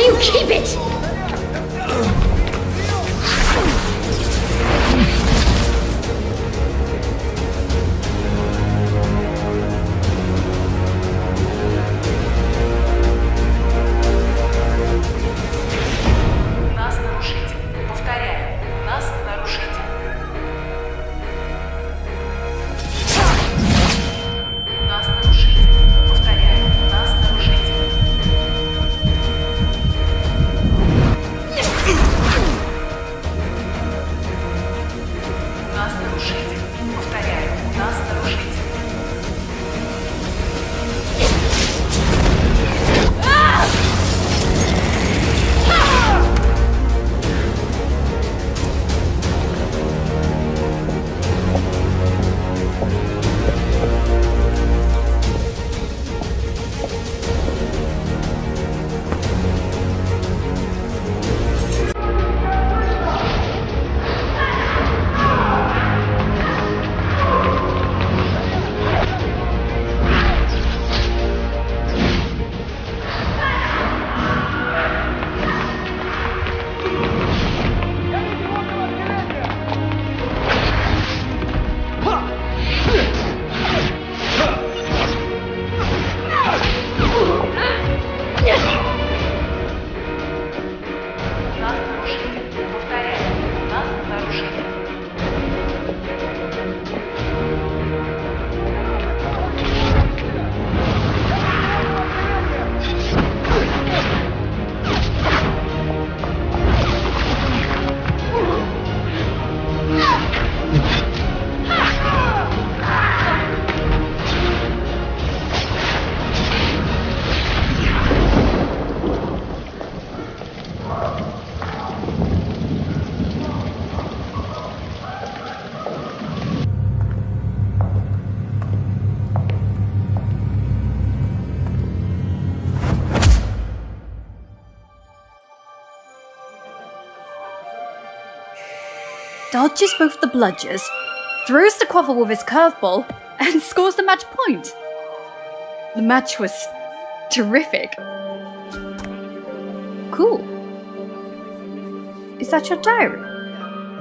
You keep it! Нас нарушитель. Повторяю, нас нарушитель. Нас нарушитель. Повторяю, нас нарушитель. Нас нарушитель. Повторяю, нас нарушитель. Нас нарушитель. Повторяю, нас нарушитель. Dodges both the bludgers, throws the quaffle with his curveball, and scores the match point. The match was terrific. Cool. Is that your diary?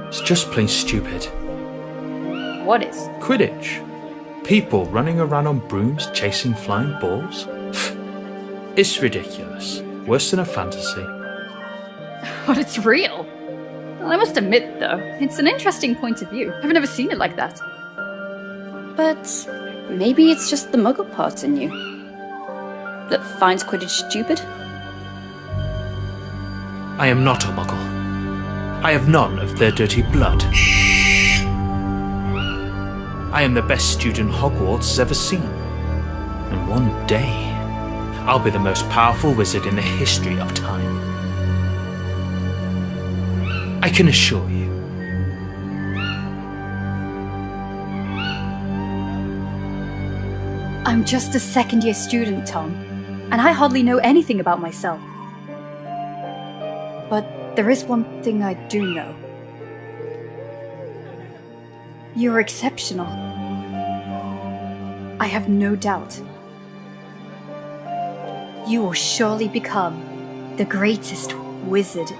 It's just plain stupid. What is? Quidditch. People running around on brooms chasing flying balls. It's ridiculous. Worse than a fantasy. But it's real. Well, I must admit, though, it's an interesting point of view. I've never seen it like that. But maybe it's just the muggle part in you that finds Quidditch stupid? I am not a muggle. I have none of their dirty blood. I am the best student Hogwarts has ever seen. And one day, I'll be the most powerful wizard in the history of time. I can assure you. I'm just a second-year student, Tom, and I hardly know anything about myself. But there is one thing I do know. You're exceptional. I have no doubt. You will surely become the greatest wizard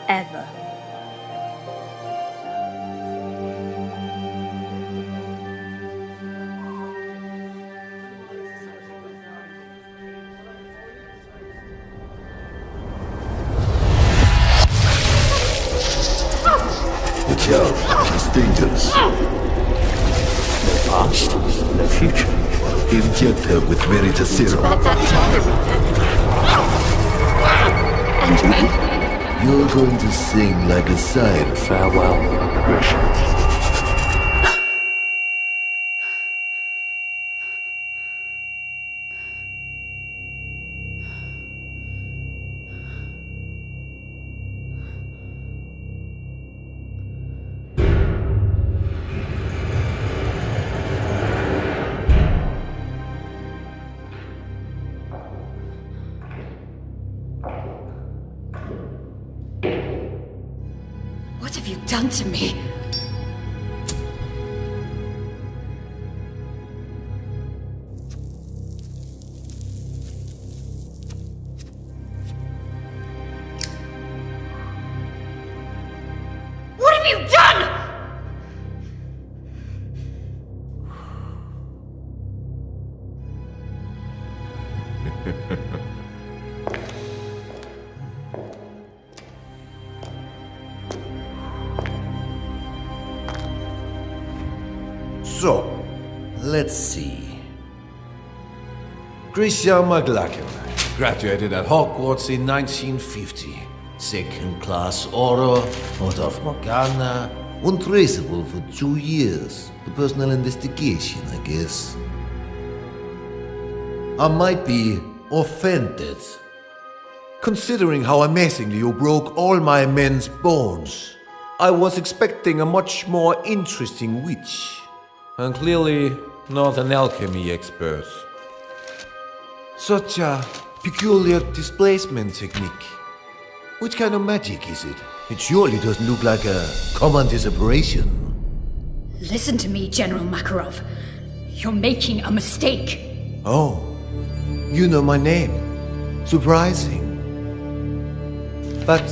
ever. It's dangerous. No past, no future. Inject her with Veritas Serum. And me? You're going to sing like a siren. Farewell, Richard. What have you done to me? So, let's see. Christian McLachlan graduated at Hogwarts in 1950. Second-class Order, Order of Morgana. Untraceable for 2 years. A personal investigation, I guess. I might be offended, considering how amazingly you broke all my men's bones. I was expecting a much more interesting witch. And clearly not an alchemy expert. Such a peculiar displacement technique. Which kind of magic is it? It surely doesn't look like a common disapparition. Listen to me, General Makarov. You're making a mistake. Oh, you know my name. Surprising. But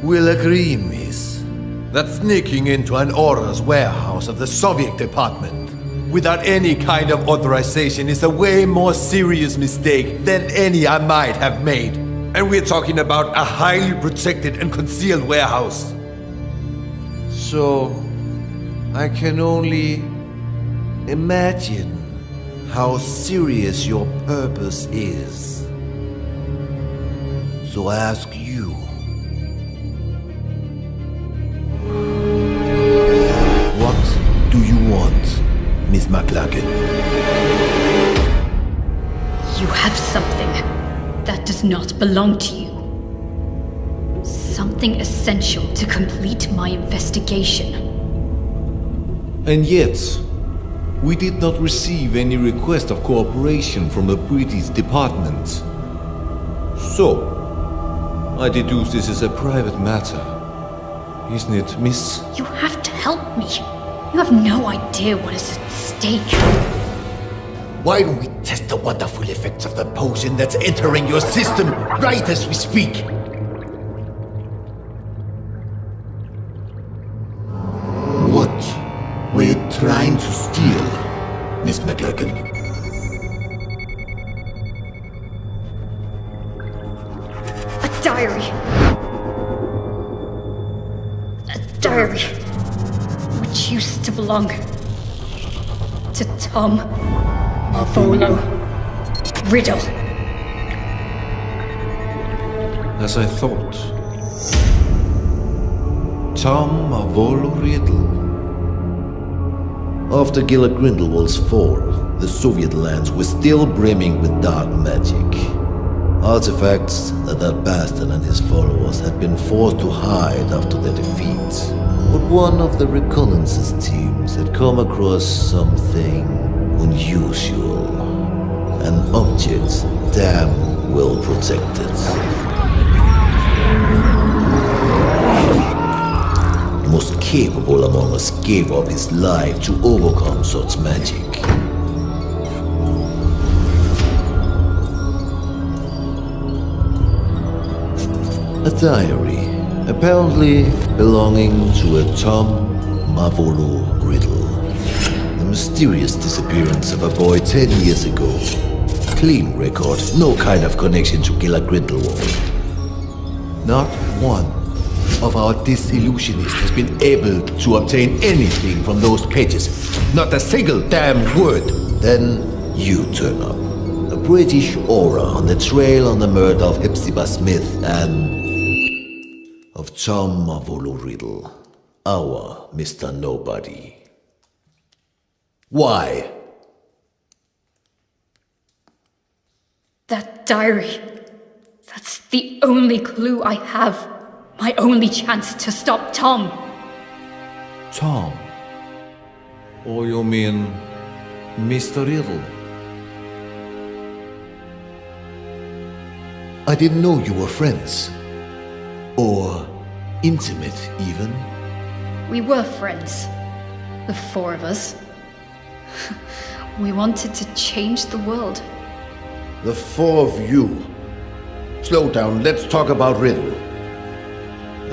we'll agree, miss, that sneaking into an Order's warehouse of the Soviet department without any kind of authorization is a way more serious mistake than any I might have made. And we're talking about a highly protected and concealed warehouse. So, I can only imagine how serious your purpose is. So I ask you, what do you want, Miss McLachlan? You have something that does not belong to you. Something essential to complete my investigation. And yet, we did not receive any request of cooperation from the British department. So, I deduce this is a private matter. Isn't it, miss? You have to help me. You have no idea what is at stake. Why don't we test the wonderful effects of the potion that's entering your system right as we speak? What were you trying to steal, Miss McLachlan? A diary. A diary. Which used to belong to Tom Marvolo Riddle. As I thought. Tom Marvolo Riddle. After Gellert Grindelwald's fall, the Soviet lands were still brimming with dark magic. Artifacts that bastard and his followers had been forced to hide after their defeat. But one of the reconnaissance teams had come across something unusual. An object damn well protected. The most capable among us gave up his life to overcome such magic. A diary, apparently belonging to a Tom Marvolo Riddle. The mysterious disappearance of a boy 10 years ago. Clean record, no kind of connection to Gellert Grindelwald. Not one of our disillusionists has been able to obtain anything from those pages. Not a single damn word. Then you turn up. A British aura on the trail on the murder of Hepzibah Smith and of Tom Marvolo Riddle, our Mr. Nobody. Why? That diary. That's the only clue I have. My only chance to stop Tom. Tom? Or you mean Mr. Riddle? I didn't know you were friends. Or intimate, even. We were friends. The four of us. We wanted to change the world. The four of you. Slow down, let's talk about Riddle.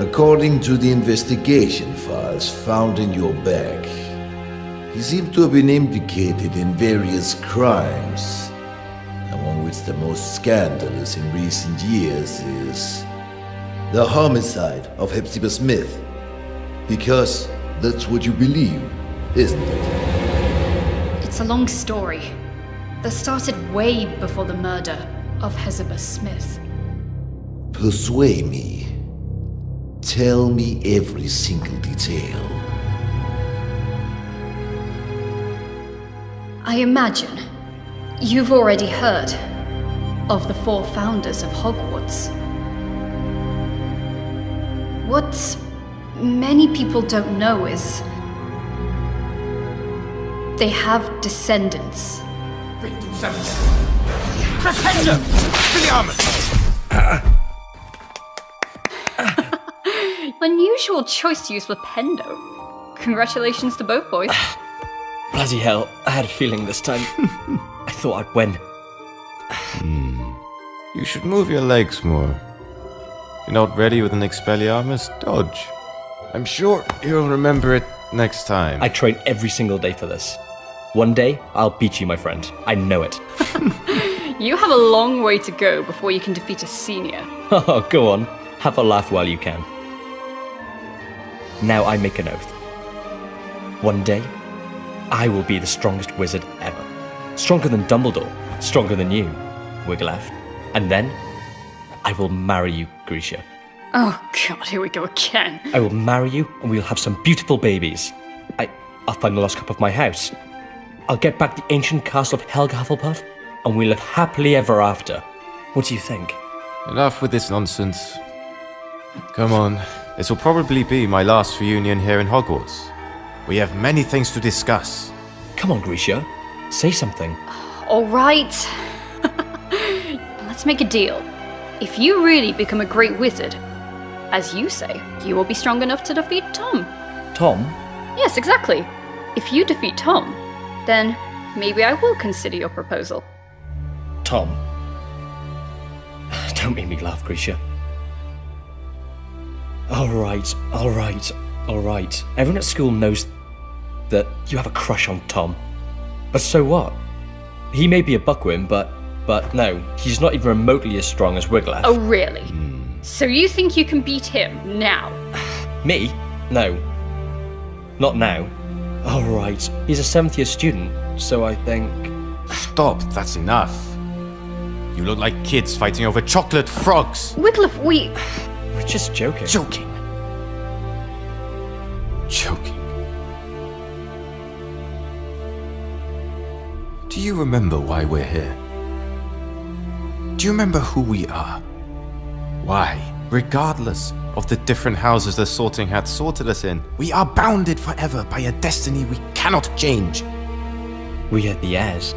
According to the investigation files found in your bag, he seemed to have been implicated in various crimes, among which the most scandalous in recent years is the homicide of Hepzibah Smith. Because that's what you believe, isn't it? It's a long story that started way before the murder of Hezebah Smith. Persuade me. Tell me every single detail. I imagine you've already heard of the 4 founders of Hogwarts. What many people don't know is they have descendants. Unusual choice to use Flipendo. Congratulations to both boys. Bloody hell, I had a feeling this time. I thought I'd win. You should move your legs more. If you're not ready with an Expelliarmus, dodge. I'm sure you'll remember it next time. I train every single day for this. One day, I'll beat you, my friend. I know it. You have a long way to go before you can defeat a senior. Oh, go on. Have a laugh while you can. Now I make an oath. One day, I will be the strongest wizard ever. Stronger than Dumbledore. Stronger than you, Wigglytuff. And then, I will marry you, Grisha. Oh god, here we go again. I will marry you, and we'll have some beautiful babies. I'll find the lost cup of my house. I'll get back the ancient castle of Helga Hufflepuff, and we'll live happily ever after. What do you think? Enough with this nonsense. Come on, this will probably be my last reunion here in Hogwarts. We have many things to discuss. Come on, Grisha. Say something. Alright. Let's make a deal. If you really become a great wizard, as you say, you will be strong enough to defeat Tom. Tom? Yes, exactly. If you defeat Tom, then maybe I will consider your proposal. Tom? Don't make me laugh, Grisha. Alright. Everyone at school knows that you have a crush on Tom. But so what? He may be a buckwim, but no, he's not even remotely as strong as Wigglytuff. Oh, really? So you think you can beat him now? Me? No. Not now. Alright, he's a 7th year student, so I think... Stop, that's enough. You look like kids fighting over chocolate frogs. Wigglytuff, We're just joking. Joking. Do you remember why we're here? Do you remember who we are? Why, regardless of the different houses the Sorting Hat sorted us in, we are bounded forever by a destiny we cannot change. We are the heirs.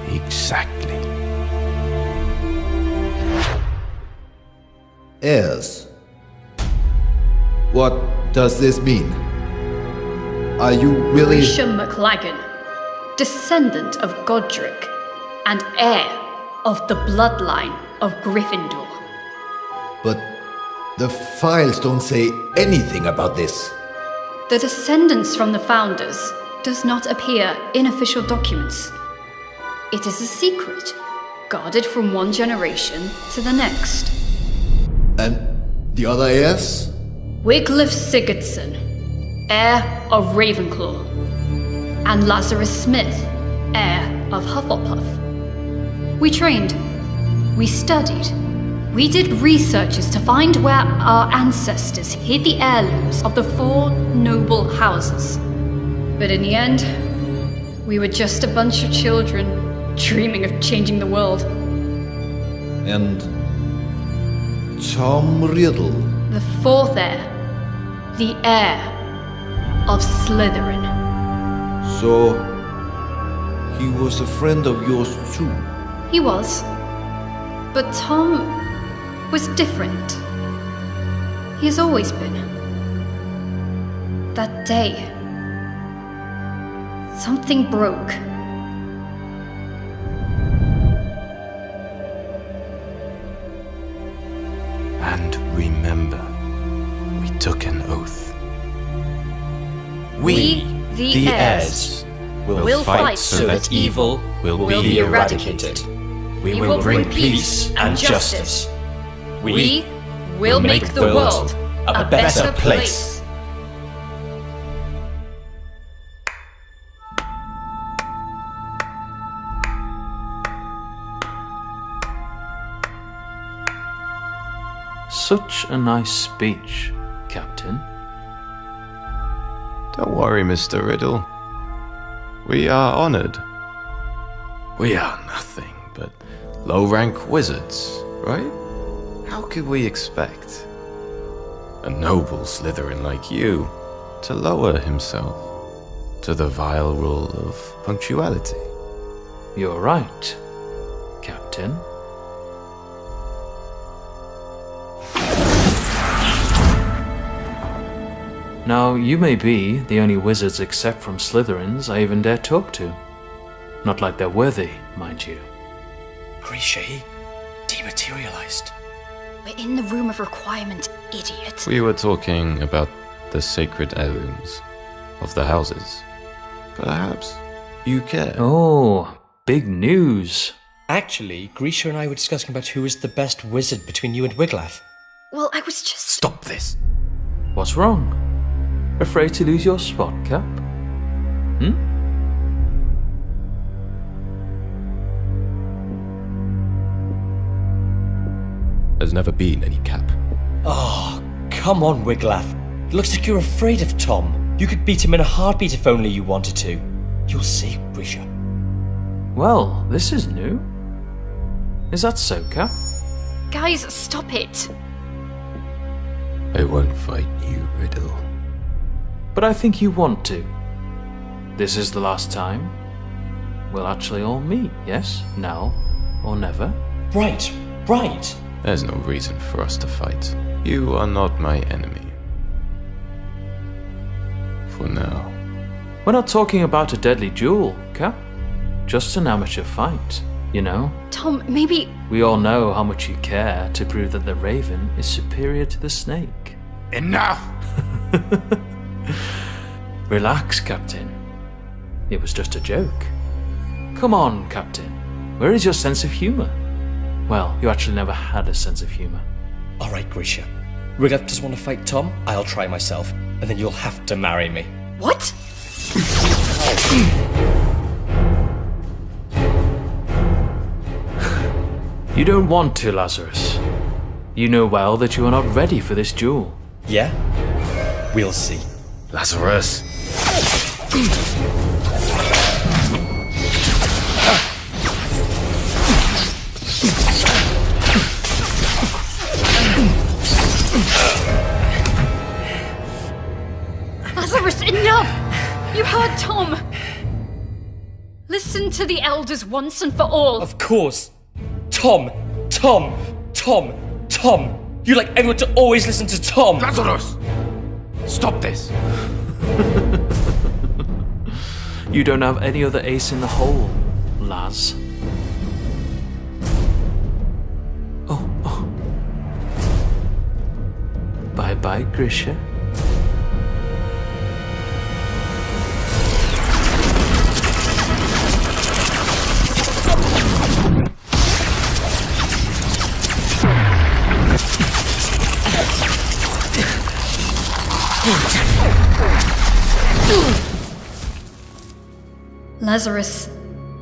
Exactly. Heirs. What does this mean? Are you really... Grisha McLagan, descendant of Godric and heir of the bloodline of Gryffindor. But the files don't say anything about this. The descendants from the founders does not appear in official documents. It is a secret, guarded from one generation to the next. And the other heirs? Wiglaf Sigurdsson, heir of Ravenclaw, and Lazarus Smith, heir of Hufflepuff. We trained, we studied, we did researches to find where our ancestors hid the heirlooms of the 4 noble houses. But in the end, we were just a bunch of children dreaming of changing the world. And Tom Riddle. The 4th heir, the heir of Slytherin. So, he was a friend of yours too? He was. But Tom was different. He has always been. That day, something broke. And remember, we took an oath. We, the heirs, will fight so that evil will be eradicated. We will bring peace and justice. We will make the world a better place. Such a nice speech, Captain. Don't worry, Mr. Riddle. We are honored. We are nothing but low-rank wizards, right? How could we expect a noble Slytherin like you to lower himself to the vile rule of punctuality? You're right, Captain. Now, you may be the only wizards except from Slytherins I even dare talk to. Not like they're worthy, mind you. Grisha, he dematerialized. We're in the room of requirement, idiot. We were talking about the sacred heirlooms of the houses. Perhaps you care. Oh, big news. Actually, Grisha and I were discussing about who is the best wizard between you and Wiglaf. Well, I was just... Stop this! What's wrong? Afraid to lose your spot, Cap? There's never been any cap. Oh, come on, Wiglaf. It looks like you're afraid of Tom. You could beat him in a heartbeat if only you wanted to. You'll see, Grisha. Well, this is new. Is that so, Cap? Guys, stop it. I won't fight you, Riddle. But I think you want to. This is the last time we'll actually all meet, yes? Now or never? Right, right. There's no reason for us to fight. You are not my enemy. For now. We're not talking about a deadly duel, Cap. Just an amateur fight, you know? Tom, maybe... We all know how much you care to prove that the raven is superior to the snake. Enough! Relax, Captain. It was just a joke. Come on, Captain. Where is your sense of humor? Well, you actually never had a sense of humor. Alright, Grisha. Wiglaf doesn't want to fight Tom, I'll try myself, and then you'll have to marry me. What? You don't want to, Lazarus. You know well that you are not ready for this duel. Yeah? We'll see. Lazarus! Lazarus, enough! You heard Tom! Listen to the elders once and for all. Of course. Tom! Tom! Tom! Tom! You like everyone to always listen to Tom! Lazarus! Stop this! You don't have any other ace in the hole, Laz. Oh. Bye-bye, Grisha. Lazarus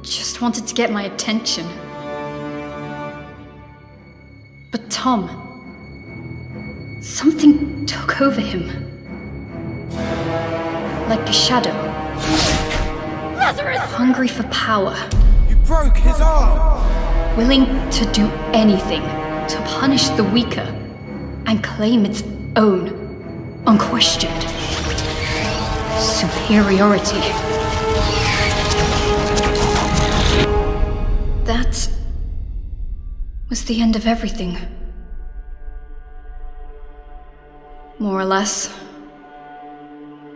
just wanted to get my attention. But Tom... something took over him. Like a shadow. Lazarus! Hungry for power. You broke his arm! Willing to do anything to punish the weaker and claim its own, unquestioned superiority. That was the end of everything. More or less.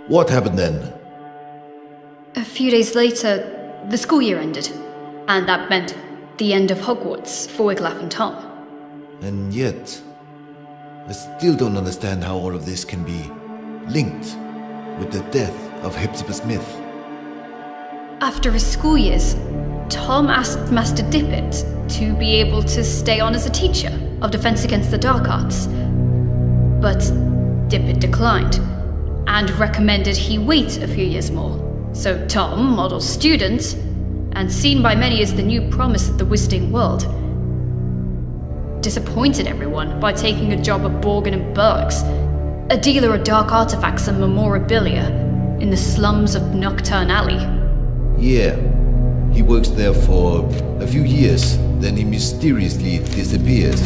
What happened then? A few days later, the school year ended, and that meant the end of Hogwarts for Wiglaf and Tom. And yet, I still don't understand how all of this can be linked with the death of Hepzibah Smith. After his school years, Tom asked Master Dippet to be able to stay on as a teacher of Defense Against the Dark Arts. But Dippet declined, and recommended he wait a few years more. So Tom, model student, and seen by many as the new promise of the wizarding world, disappointed everyone by taking a job at Borgin and Burke's, a dealer of dark artifacts and memorabilia in the slums of Nocturne Alley. Yeah, he works there for a few years, then he mysteriously disappears.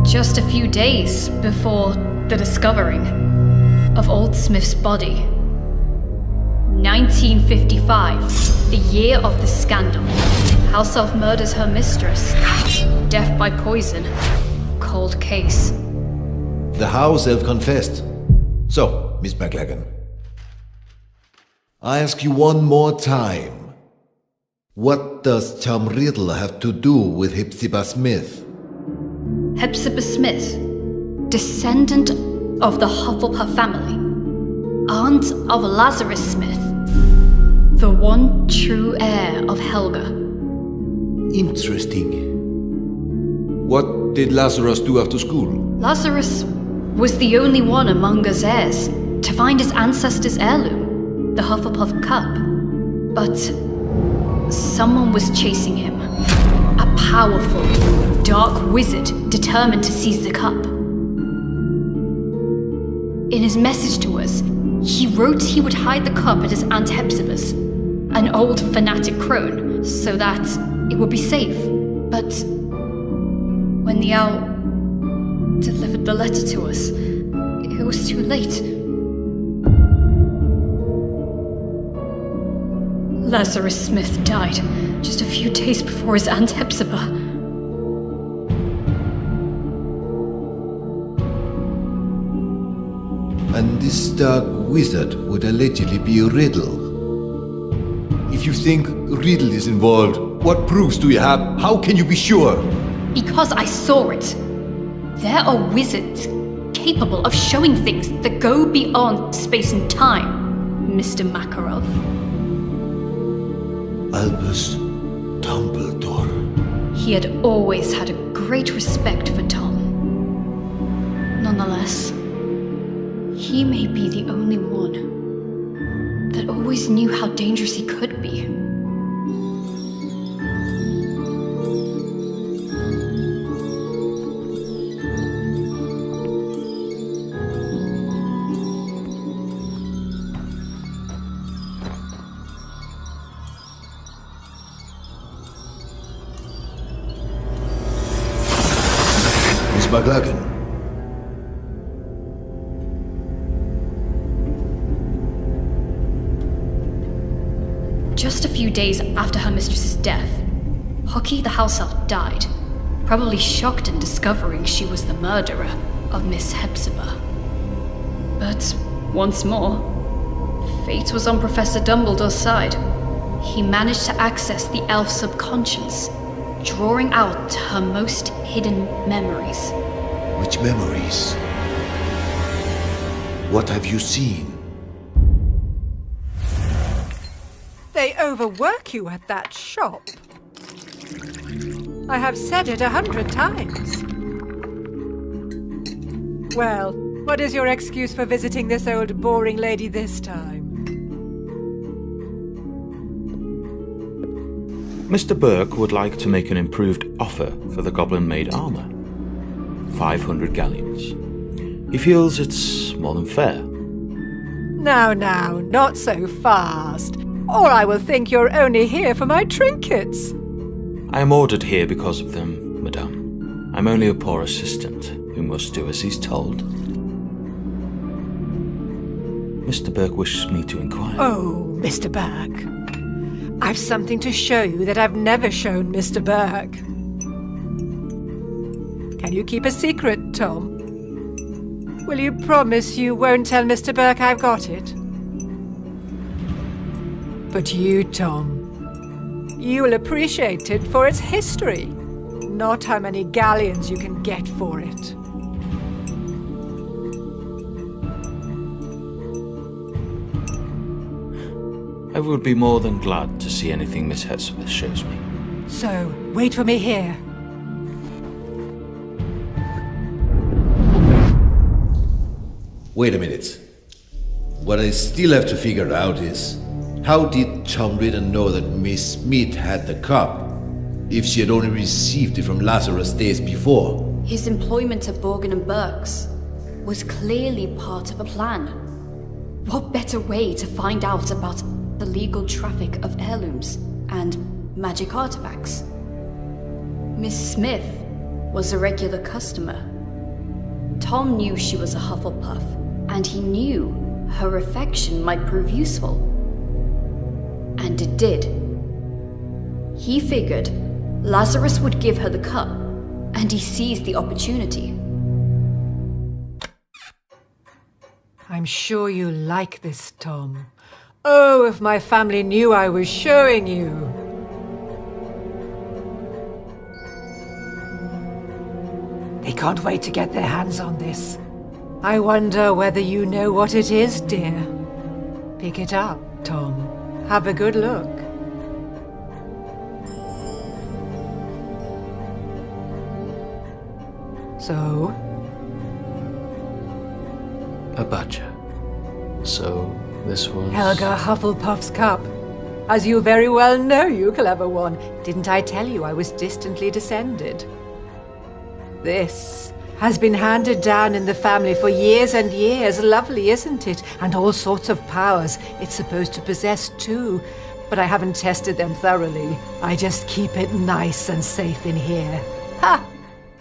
Just a few days before the discovering of Old Smith's body. 1955, the year of the scandal. House Elf murders her mistress. Death by poison. Cold case. The house elf confessed. So, Miss McLagan, I ask you one more time. What does Tom Riddle have to do with Hepzibah Smith? Hepzibah Smith, descendant of the Hufflepuff family, aunt of Lazarus Smith, the one true heir of Helga. Interesting. What did Lazarus do after school? Lazarus was the only one among us heirs to find his ancestors' heirloom, the Hufflepuff Cup. But someone was chasing him. A powerful, dark wizard determined to seize the cup. In his message to us, he wrote he would hide the cup at his Aunt Hepzibah's, an old fanatic crone, so that it would be safe. But when the owl delivered the letter to us, it was too late. Lazarus Smith died just a few days before his Aunt Hepzibah. And this dark wizard would allegedly be Riddle. If you think Riddle is involved, what proofs do you have? How can you be sure? Because I saw it. There are wizards capable of showing things that go beyond space and time, Mr. Makarov. Albus Dumbledore. He had always had a great respect for Tom. Nonetheless, he may be the only one that always knew how dangerous he could be. Miss McLagan. Just a few days after her mistress's death, Hockey the house elf died, probably shocked in discovering she was the murderer of Miss Hepzibah. But once more, fate was on Professor Dumbledore's side. He managed to access the elf subconscious, drawing out her most hidden memories. Which memories? What have you seen? They overwork you at that shop. I have said it 100 times. Well, what is your excuse for visiting this old boring lady this time? Mr. Burke would like to make an improved offer for the goblin-made armor. 500 galleons. He feels it's more than fair. Now, not so fast, or I will think you're only here for my trinkets. I am ordered here because of them, madame. I'm only a poor assistant who must do as he's told. Mr. Burke wishes me to inquire. Oh, Mr. Burke. I've something to show you that I've never shown Mr. Burke. Can you keep a secret, Tom? Will you promise you won't tell Mr. Burke I've got it? But you, Tom, you will appreciate it for its history, not how many galleons you can get for it. I would be more than glad to see anything Miss Hepzibah shows me. So, wait for me here. Wait a minute. What I still have to figure out is, how did Tom Riddle know that Miss Smith had the cup? If she had only received it from Lazarus days before. His employment at Borgin and Burke's was clearly part of a plan. What better way to find out about the legal traffic of heirlooms and magic artifacts? Miss Smith was a regular customer. Tom knew she was a Hufflepuff, and he knew her affection might prove useful. And it did. He figured Lazarus would give her the cup, and he seized the opportunity. I'm sure you like this, Tom. Oh, if my family knew I was showing you. They can't wait to get their hands on this. I wonder whether you know what it is, dear. Pick it up, Tom. Have a good look. So? A badger. So, this was... Helga Hufflepuff's cup. As you very well know, you clever one. Didn't I tell you I was distantly descended? This has been handed down in the family for years and years. Lovely, isn't it? And all sorts of powers it's supposed to possess too. But I haven't tested them thoroughly. I just keep it nice and safe in here. Ha!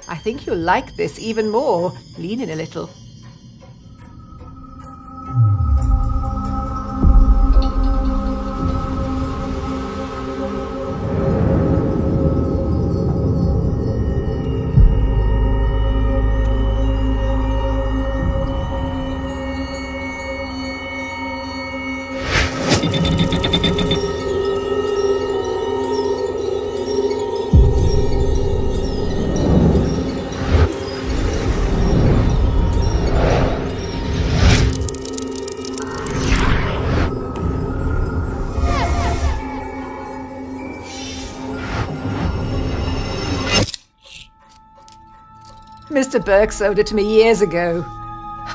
I think you'll like this even more. Lean in a little. Mr. Burke sold it to me years ago.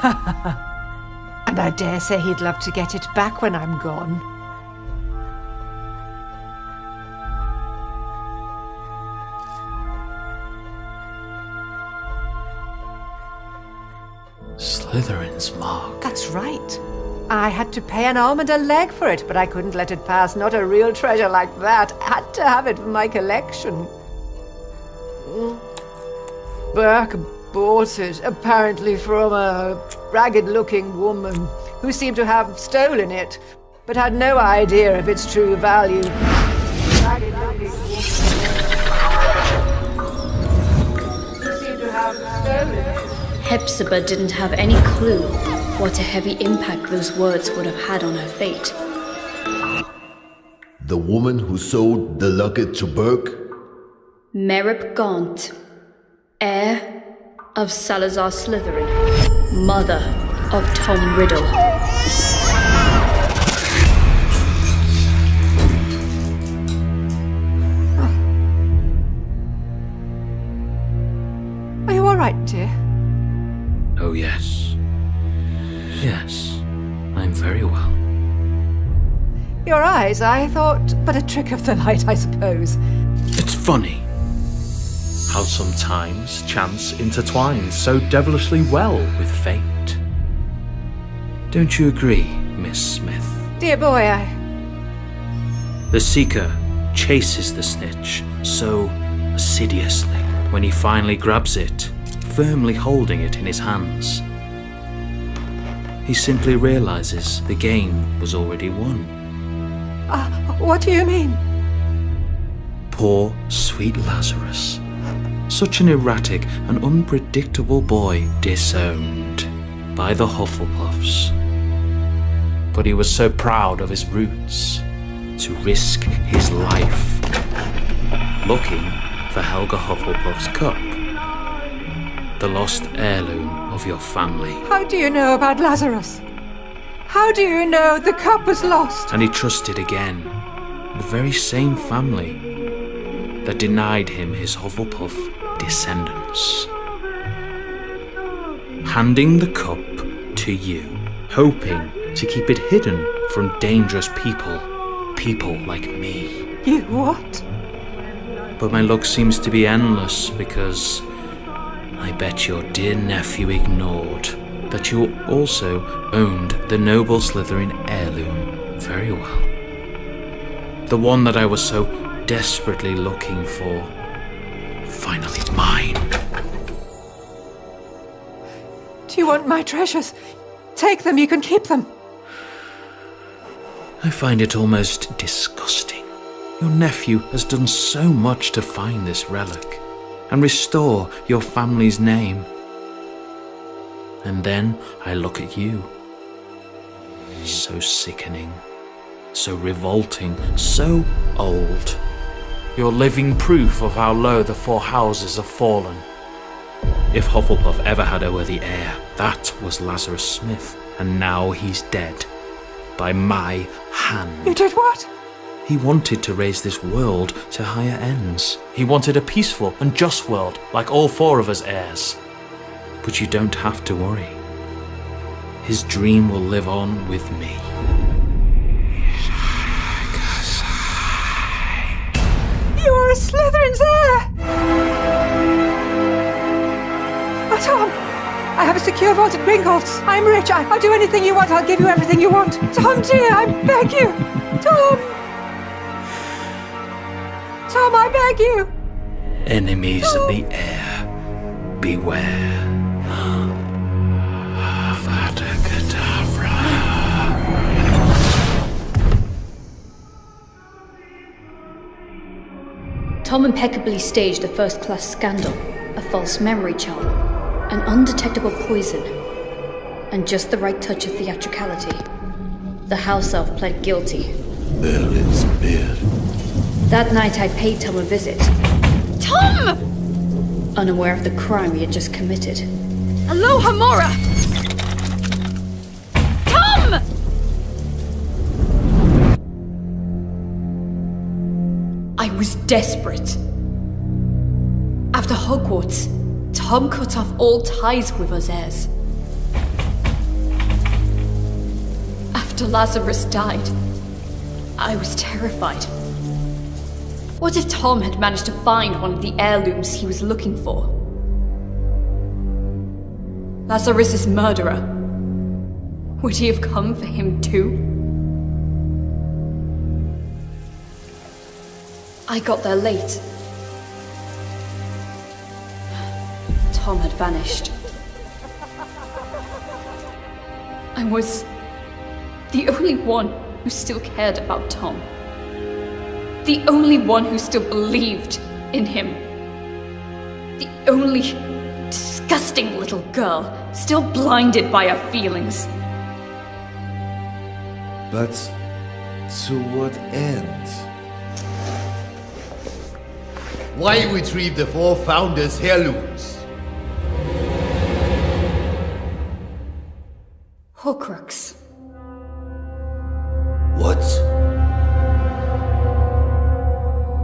And I dare say he'd love to get it back when I'm gone. Slytherin's mark. That's right. I had to pay an arm and a leg for it, but I couldn't let it pass. Not a real treasure like that. I had to have it for my collection. Burke bought it, apparently from a ragged-looking woman who seemed to have stolen it, but had no idea of its true value. Ragged-looking woman who seemed to have stolen it. Hepzibah didn't have any clue what a heavy impact those words would have had on her fate. The woman who sold the locket to Burke? Merip Gaunt, heir of Salazar Slytherin, mother of Tom Riddle. Are you all right, dear? Oh, yes. Yes, I'm very well. Your eyes, I thought, but a trick of the light, I suppose. It's funny how sometimes chance intertwines so devilishly well with fate. Don't you agree, Miss Smith? Dear boy, The Seeker chases the snitch so assiduously when he finally grabs it, firmly holding it in his hands. He simply realizes the game was already won. What do you mean? Poor, sweet Lazarus. Such an erratic and unpredictable boy disowned by the Hufflepuffs. But he was so proud of his roots to risk his life looking for Helga Hufflepuff's cup, the lost heirloom of your family. How do you know about Lazarus? How do you know the cup was lost? And he trusted again the very same family that denied him his Hufflepuff descendants. Handing the cup to you, hoping to keep it hidden from dangerous people like me. You what? but my luck seems to be endless because I bet your dear nephew ignored that you also owned the noble Slytherin heirloom very well. The one that I was so desperately looking for. Finally mine. Do you want my treasures? Take them, you can keep them. I find it almost disgusting. Your nephew has done so much to find this relic and restore your family's name. And then I look at you. So sickening, so revolting, so old. You're living proof of how low the four houses have fallen. If Hufflepuff ever had a worthy heir, that was Lazarus Smith, and now he's dead. By my hand. You did what? He wanted to raise this world to higher ends. He wanted a peaceful and just world, like all four of us heirs. But you don't have to worry. His dream will live on with me. You are a Slytherin's heir! Oh, Tom! I have a secure vault at Gringotts. I'm rich. I'll do anything you want. I'll give you everything you want. Tom, dear, I beg you! Tom! Tom, I beg you! Enemies of the heir, beware. Avada Kedavra. Tom impeccably staged a first-class scandal, a false memory charm, an undetectable poison, and just the right touch of theatricality. The house elf pled guilty. Merlin's beard. That night I paid Tom a visit. Tom! Unaware of the crime he had just committed. Aloha Mora! Tom! I was desperate. After Hogwarts, Tom cut off all ties with us heirs. After Lazarus died, I was terrified. What if Tom had managed to find one of the heirlooms he was looking for? Lazarus's murderer. Would he have come for him too? I got there late. Tom had vanished. I was the only one who still cared about Tom. The only one who still believed in him. The only disgusting little girl still blinded by her feelings. But to what end? Why retrieve the four founders' heirlooms? Horcrux. What?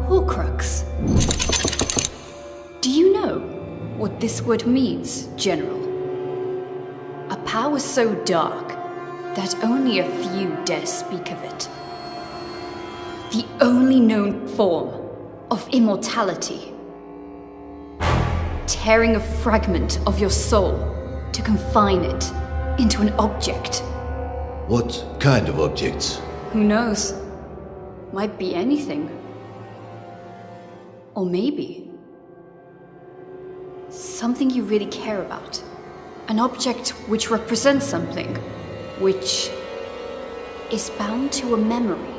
Horcrux. Do you know what this word means, General? A power so dark that only a few dare speak of it. The only known form of immortality. Tearing a fragment of your soul to confine it into an object. What kind of object? Who knows? Might be anything. Or maybe something you really care about. An object which represents something, which is bound to a memory,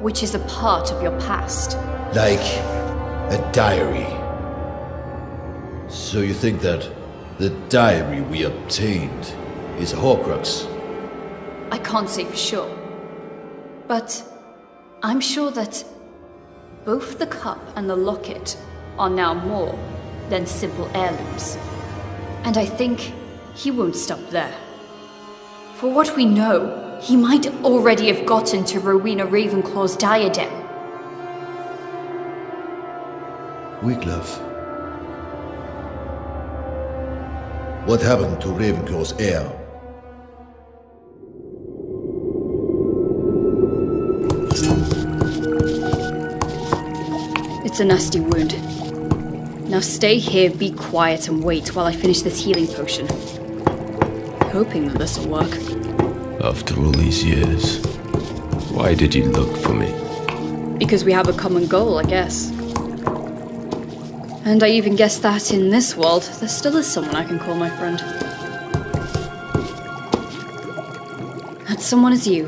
which is a part of your past. Like a diary. So you think that the diary we obtained is a Horcrux? I can't say for sure. But I'm sure that both the cup and the locket are now more than simple heirlooms. And I think he won't stop there. For what we know, he might already have gotten to Rowena Ravenclaw's diadem. Wiglaf. What happened to Ravenclaw's heir? It's That's a nasty wound. Now stay here, be quiet, and wait while I finish this healing potion. Hoping that this'll work. After all these years, why did you look for me? Because we have a common goal, I guess. And I even guess that in this world, there still is someone I can call my friend. That someone is you.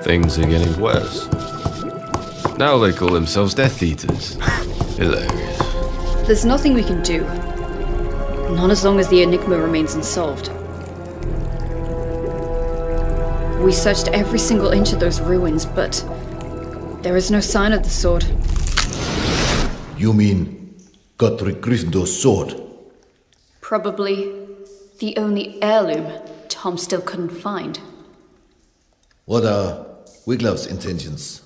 Things are getting worse. Now they call themselves Death Eaters. Hilarious. There's nothing we can do. Not as long as the enigma remains unsolved. We searched every single inch of those ruins, but there is no sign of the sword. You mean Godric Gryffindor's sword? Probably the only heirloom Tom still couldn't find. What are Wiglaf's intentions?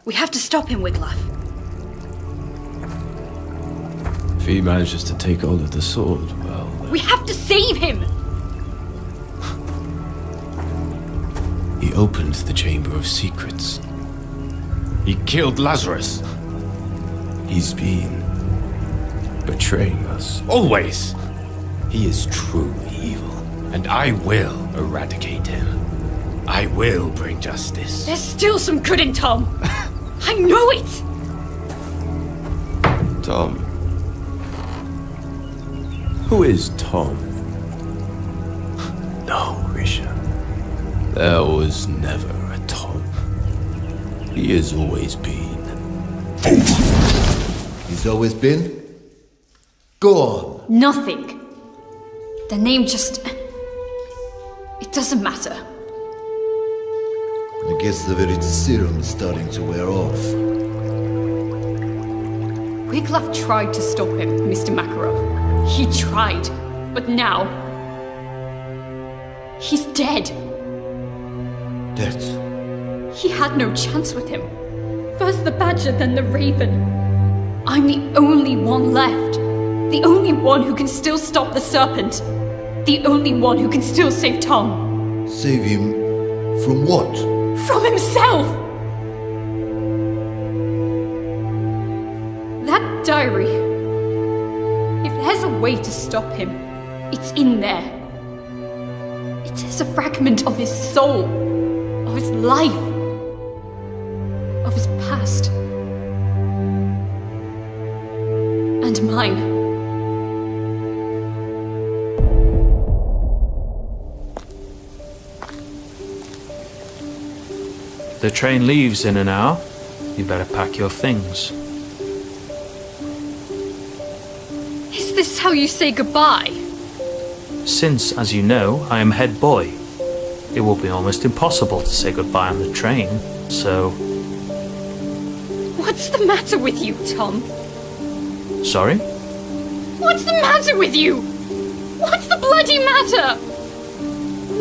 We have to stop him, Wiglaf. If he manages to take hold of the sword, well... We have to save him! He opened the Chamber of Secrets. He killed Lazarus. He's been betraying us. Always! He is truly evil, and I will eradicate him. I will bring justice. There's still some good in Tom! I know it! Tom. Who is Tom? No, Grisha. There was never a Tom. He has always been. He's always been? Go on. Nothing. The name just... It doesn't matter. I guess the very serum is starting to wear off. Wiglaf tried to stop him, Mr. Makarov. He tried, but now... He's dead. Dead? He had no chance with him. First the Badger, then the Raven. I'm the only one left. The only one who can still stop the Serpent. The only one who can still save Tom. Save him from what? From himself! That diary. If there's a way to stop him, it's in there. It is a fragment of his soul, of his life, of his past. And mine. The train leaves in an hour. You better pack your things. Is this how you say goodbye? Since, as you know, I am head boy, it will be almost impossible to say goodbye on the train, so... What's the matter with you, Tom? Sorry? What's the matter with you? What's the bloody matter?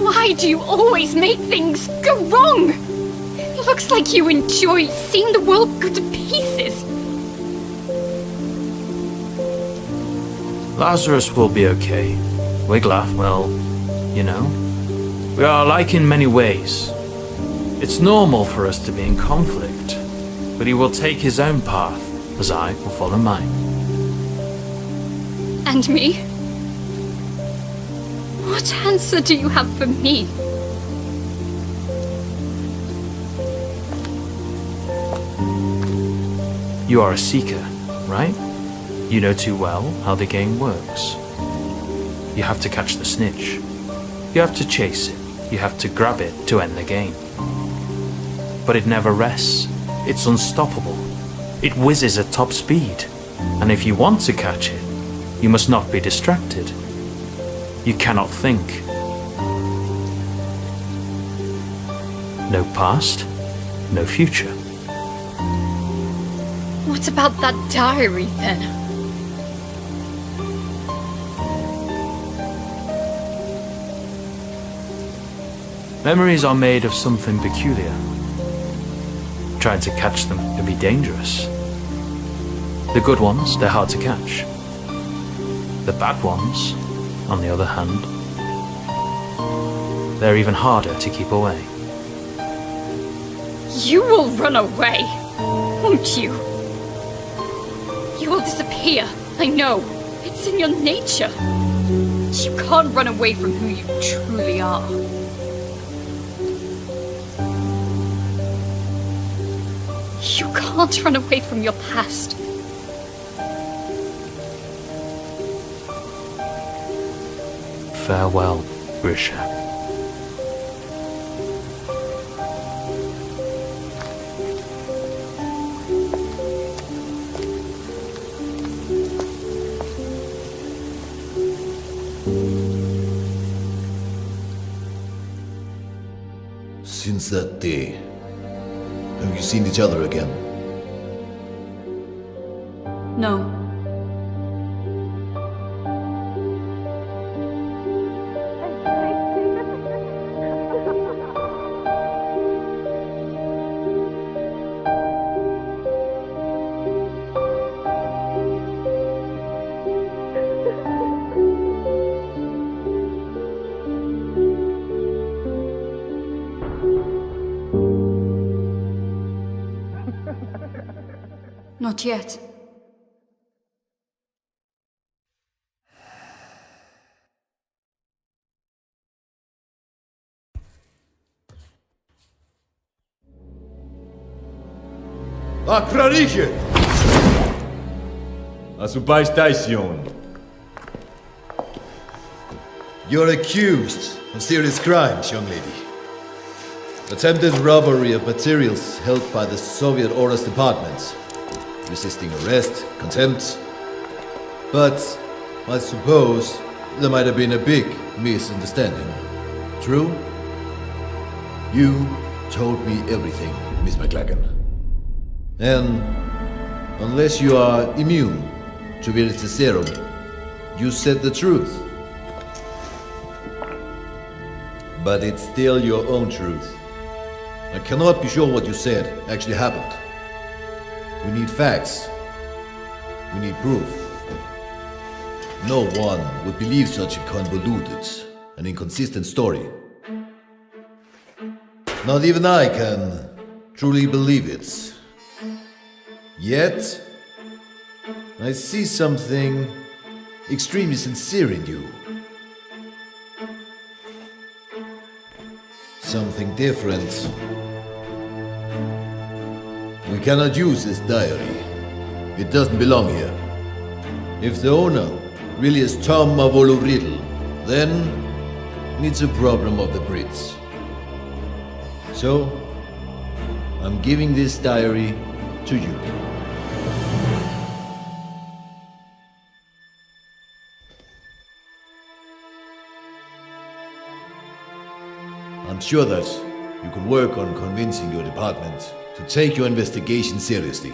Why do you always make things go wrong? It looks like you enjoy seeing the world go to pieces. Lazarus will be okay. Wiglaf, well, you know, we are alike in many ways. It's normal for us to be in conflict, but he will take his own path, as I will follow mine. And me? What answer do you have for me? You are a seeker, right? You know too well how the game works. You have to catch the snitch. You have to chase it. You have to grab it to end the game. But it never rests. It's unstoppable. It whizzes at top speed. And if you want to catch it, you must not be distracted. You cannot think. No past, no future. What about that diary, then? Memories are made of something peculiar. Trying to catch them can be dangerous. The good ones, they're hard to catch. The bad ones, on the other hand, they're even harder to keep away. You will run away. Won't you? You will disappear. I know. It's in your nature. You can't run away from who you truly are. You can't run away from your past. Farewell, Grisha. Since that day, have you seen each other again? No. Not yet. Охраните! Освобождайся! You're accused of serious crimes, young lady. Attempted robbery of materials held by the Soviet Orders Department. Resisting arrest, contempt. But I suppose there might have been a big misunderstanding. True? You told me everything, Miss McLagan. And unless you are immune to Virtus Serum, you said the truth. But it's still your own truth. I cannot be sure what you said actually happened. We need facts. We need proof. No one would believe such a convoluted and inconsistent story. Not even I can truly believe it. Yet, I see something extremely sincere in you. Something different. We cannot use this diary. It doesn't belong here. If the owner really is Tom Mavolo Riddle, then it's a problem of the Brits. So, I'm giving this diary to you. I'm sure that you can work on convincing your department to take your investigation seriously.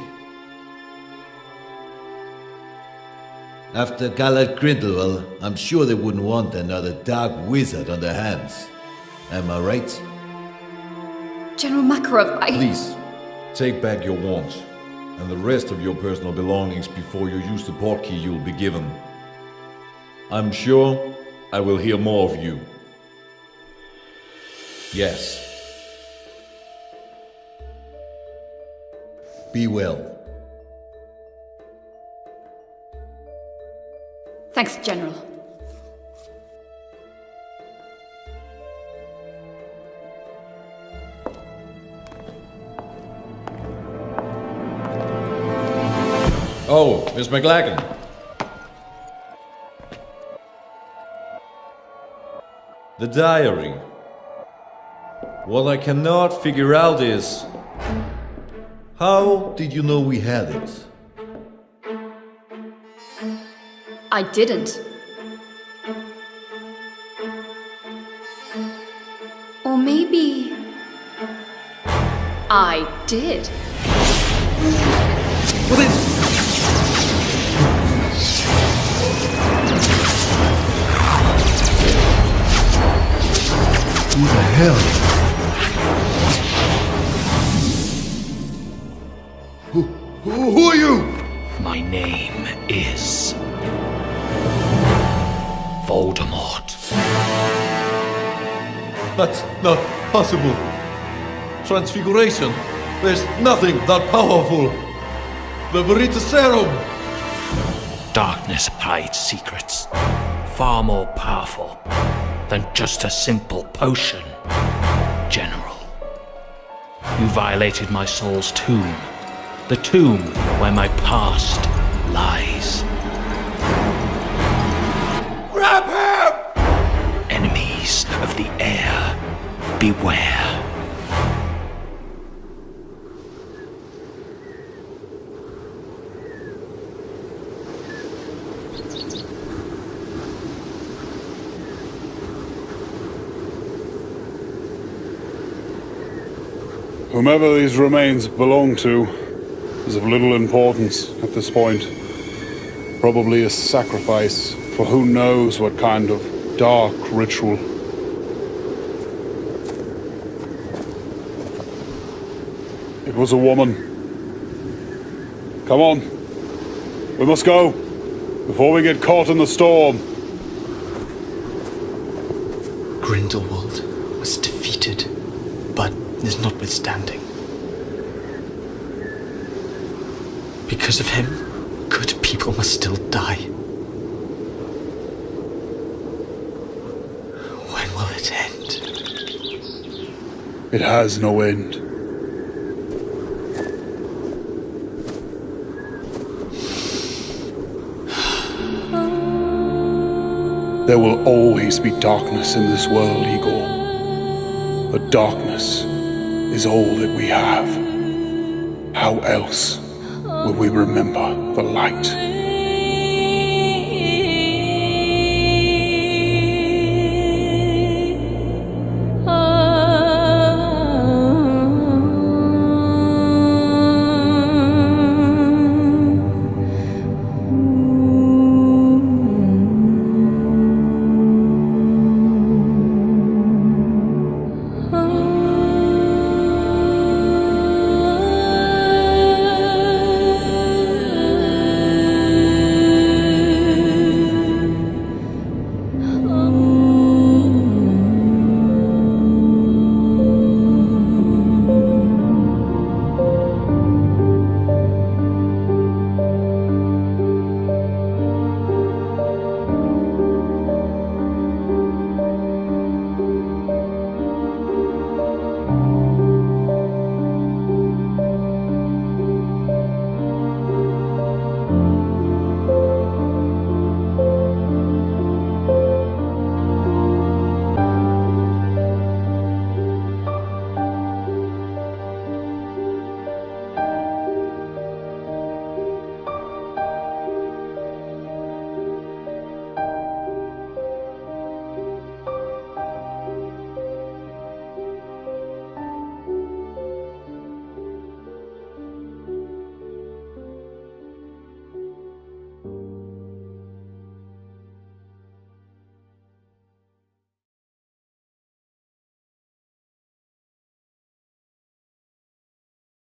After Gallard Grindelwald, I'm sure they wouldn't want another dark wizard on their hands. Am I right? General Makarov, Please, take back your wand and the rest of your personal belongings before you use the portkey you'll be given. I'm sure I will hear more of you. Yes. Be well. Thanks, General. Oh, Miss McLagan. The diary. What I cannot figure out is, How did you know we had it? I didn't. Or maybe I did. Who the hell? Who are you? My name is Voldemort. That's not possible. Transfiguration. There's nothing that powerful. Favorite serum! Darkness hides secrets far more powerful than just a simple potion. General, you violated my soul's tomb, the tomb where my past lies. Grab him! Enemies of the Heir, beware. Whomever these remains belong to is of little importance at this point. Probably a sacrifice for who knows what kind of dark ritual. It was a woman. Come on. We must go before we get caught in the storm. Grindelwald was defeated, but is notwithstanding. Because of him, good people must still die. When will it end? It has no end. There will always be darkness in this world, Igor. But darkness is all that we have. How else will we remember the light?